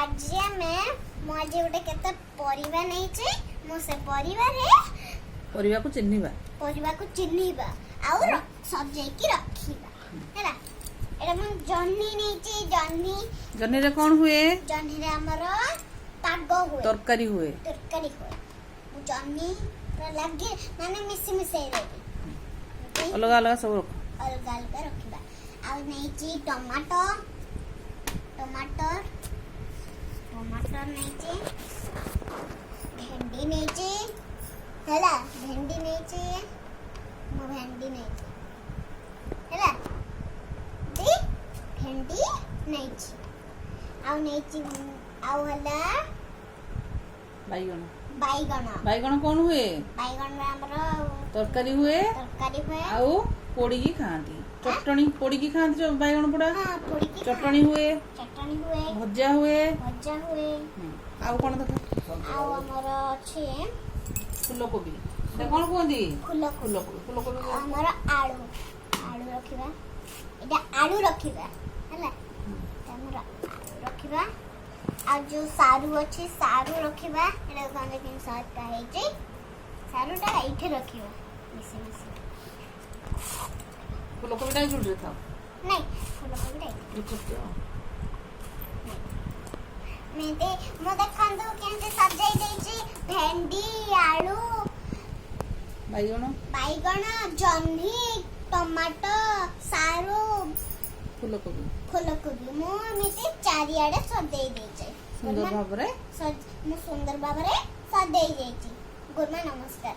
आज मैं आज गोटे केते परिबा नै छै मो से परिवार रे परिवा को चिन्हिबा और सजे की रखिबा हैला। एटा मन जन्नी नै छै जन्नी रे कोन हुए जन्नी रे हमर पाग हुए तरकारी हुए जन्नी लगे माने मिसी मिसे रे अलग अलग सब रख अलग अलग रखिबा। आ नै छै टमाटर नै छै भेंडी नै छै हैला भेंडी नै छै मो भेंडी नै छै हैला दे भेंडी नै छै आ नै छै आ हला बैगन कौन हुए बैगन रे हमर तरकारी हुए आउ पोड़ी की खांती चटनी पोड़ी की खांती जो बैगन पोड़ा हां पोड़ी की चटनी हुए भजा हुए आउ कोन देख आउ हमर अछि फूलकोबी से कोन कोंदी फूलकोबी हमर आलू रखिबा एटा आलू रखिबा हैला हमर आलू रखिबा आ जो सारू अछि सारू रखिबा एटा कोन के साथ का है जे सारूटा इथे रखिबा मिसे फूलकोबी टा जुड़ था नहीं फूलकोबी मैं देखंदो केनसे सजाई देई छी भेंडी आलू बैगन जन्नी टमाटो सारू फूलकोबी मो मिते चारियाडे सजाई देई छी सुंदर भाबरे सुंदर भाबरे सजाई देई छी। गुरुमा नमस्कार।